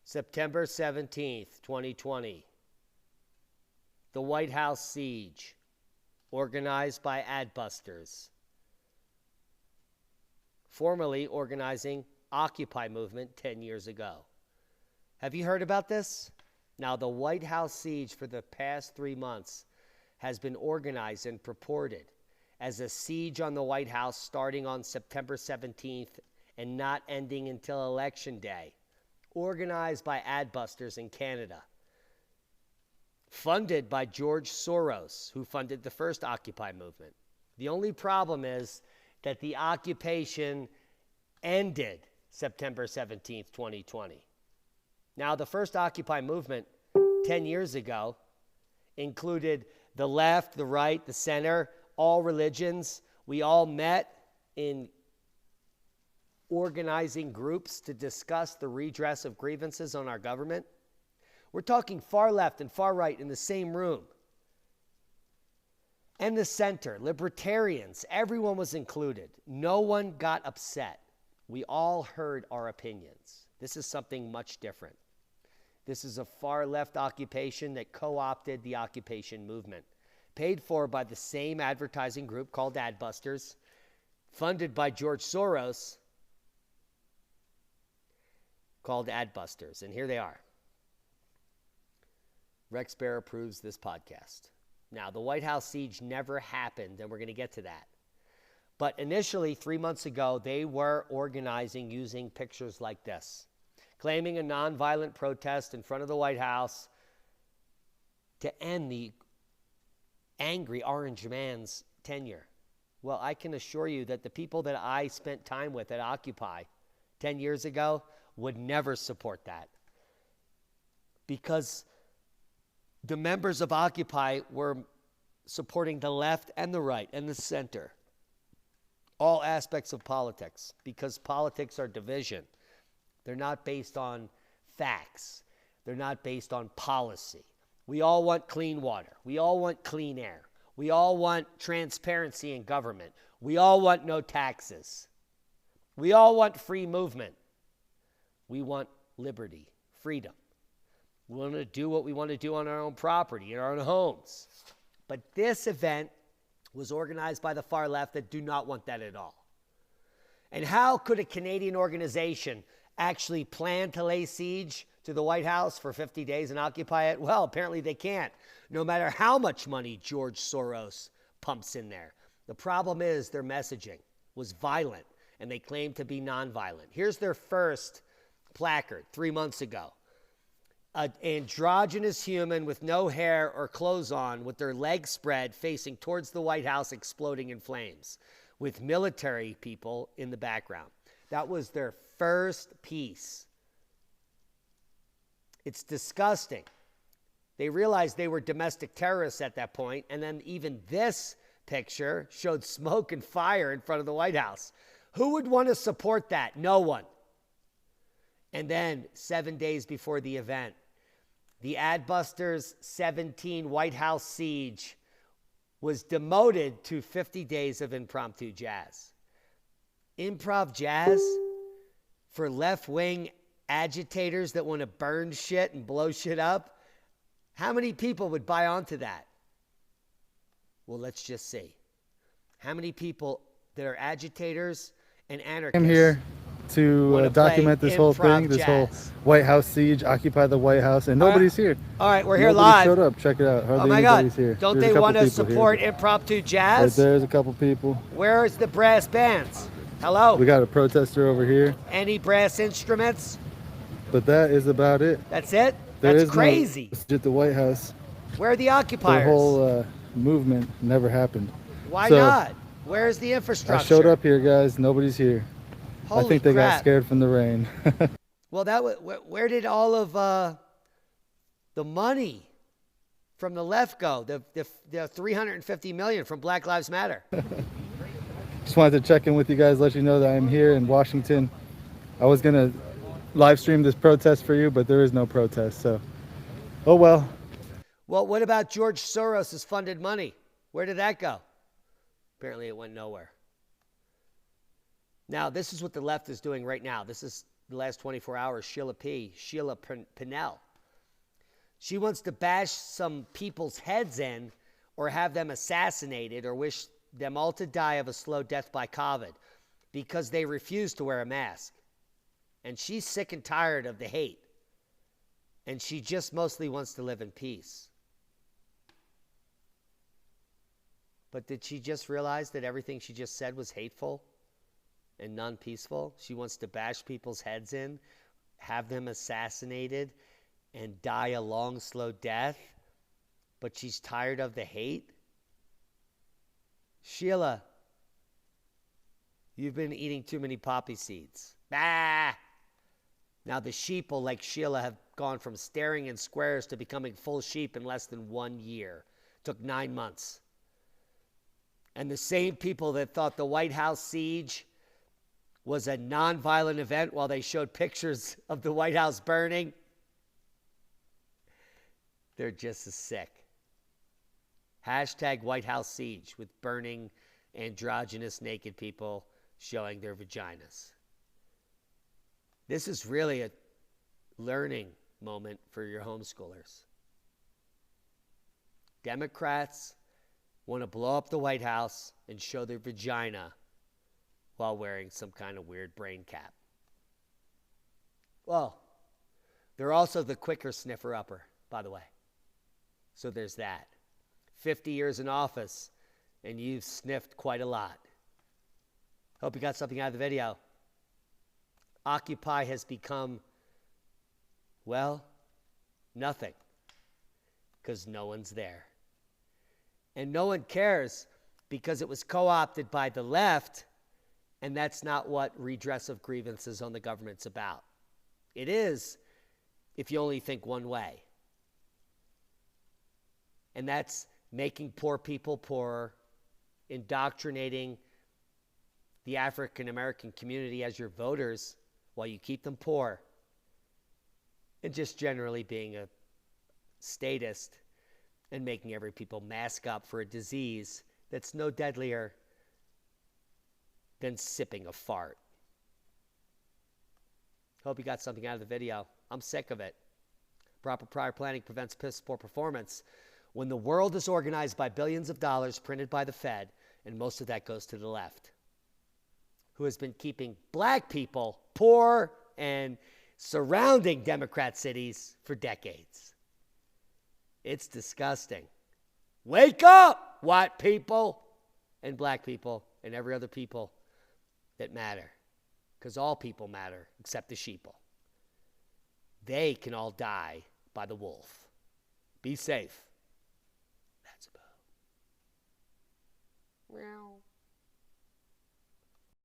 September 17th, 2020. The White House siege, organized by Adbusters, formerly organizing Occupy movement 10 years ago. Have you heard about this? Now, the White House siege for the past 3 months has been organized and purported as a siege on the White House starting on September 17th and not ending until Election Day, organized by Adbusters in Canada, funded by George Soros, who funded the first Occupy movement. The only problem is that the occupation ended September 17th, 2020. Now, the first Occupy movement 10 years ago included the left, the right, the center, all religions. We all met in organizing groups to discuss the redress of grievances on our government. We're talking far left and far right in the same room. And the center, libertarians, everyone was included. No one got upset. We all heard our opinions. This is something much different. This is a far left occupation that co-opted the occupation movement, paid for by the same advertising group called Adbusters, funded by George Soros, called Adbusters. And here they are. Rex Bear approves this podcast. Now, the White House siege never happened, and we're going to get to that. But initially, 3 months ago, they were organizing using pictures like this, claiming a nonviolent protest in front of the White House to end the angry orange man's tenure. Well, I can assure you that the people that I spent time with at Occupy 10 years ago would never support that, because the members of Occupy were supporting the left and the right and the center, all aspects of politics, because politics are division. They're not based on facts. They're not based on policy. We all want clean water. We all want clean air. We all want transparency in government. We all want no taxes. We all want free movement. We want liberty, freedom. We want to do what we want to do on our own property, in our own homes. But this event was organized by the far left that do not want that at all. And how could a Canadian organization actually plan to lay siege to the White House for 50 days and occupy it? Well, apparently they can't, no matter how much money George Soros pumps in there. The problem is their messaging was violent, and they claimed to be nonviolent. Here's their first placard 3 months ago. An androgynous human with no hair or clothes on, with their legs spread, facing towards the White House, exploding in flames, with military people in the background. That was their first piece. It's disgusting. They realized they were domestic terrorists at that point, and then even this picture showed smoke and fire in front of the White House. Who would want to support that? No one. And then 7 days before the event, the Adbusters 17 White House siege was demoted to 50 days of impromptu jazz. Improv jazz for left-wing agitators that want to burn shit and blow shit up? How many people would buy onto that? Well, let's just see. How many people that are agitators and anarchists? I'm here to document this whole thing, this whole White House siege, Occupy the White House, and nobody's here. All right, we're here live. Nobody showed up. Check it out. Hardly oh my God! Here. Don't they want to support impromptu jazz? Right there's a couple people. Where is the brass bands? Hello. We got a protester over here. Any brass instruments? But that is about it. That's it? That's crazy. No, at the White House. Where are the occupiers? The whole movement never happened. Why not? Where's the infrastructure? I showed up here, guys. Nobody's here. Holy I think they crap. got scared from the rain. Well, where did all of the money from the left go? The $350 million from Black Lives Matter. Just wanted to check in with you guys, let you know that I'm here in Washington. I was gonna live stream this protest for you, but there is no protest, so oh well. Well, what about George Soros' funded money? Where did that go? Apparently it went nowhere. Now, this is what the left is doing right now. This is the last 24 hours, Sheila Pinnell. She wants to bash some people's heads in or have them assassinated or wish them all to die of a slow death by COVID because they refuse to wear a mask. And she's sick and tired of the hate. And she just mostly wants to live in peace. But did she just realize that everything she just said was hateful and non-peaceful? She wants to bash people's heads in, have them assassinated, and die a long, slow death, but she's tired of the hate? Sheila, you've been eating too many poppy seeds. Bah! Now the sheeple like Sheila have gone from staring in squares to becoming full sheep in less than 1 year. Took 9 months. And the same people that thought the White House siege was a nonviolent event while they showed pictures of the White House burning, they're just as sick. Hashtag White House siege with burning, androgynous, naked people showing their vaginas. This is really a learning moment for your homeschoolers. Democrats want to blow up the White House and show their vagina while wearing some kind of weird brain cap. Well, they're also the quicker sniffer-upper, by the way. So there's that. 50 years in office, and you've sniffed quite a lot. Hope you got something out of the video. Occupy has become, well, nothing, because no one's there. And no one cares because it was co-opted by the left, and that's not what redress of grievances on the government's about. It is if you only think one way. And that's making poor people poorer, indoctrinating the African American community as your voters while you keep them poor, and just generally being a statist and making every people mask up for a disease that's no deadlier than sipping a fart. Hope you got something out of the video. I'm sick of it. Proper prior planning prevents piss poor performance. When the world is organized by billions of dollars printed by the Fed, and most of that goes to the left, who has been keeping black people poor and surrounding Democrat cities for decades. It's disgusting. Wake up, white people and black people and every other people that matter, because all people matter except the sheeple. They can all die by the wolf. Be safe.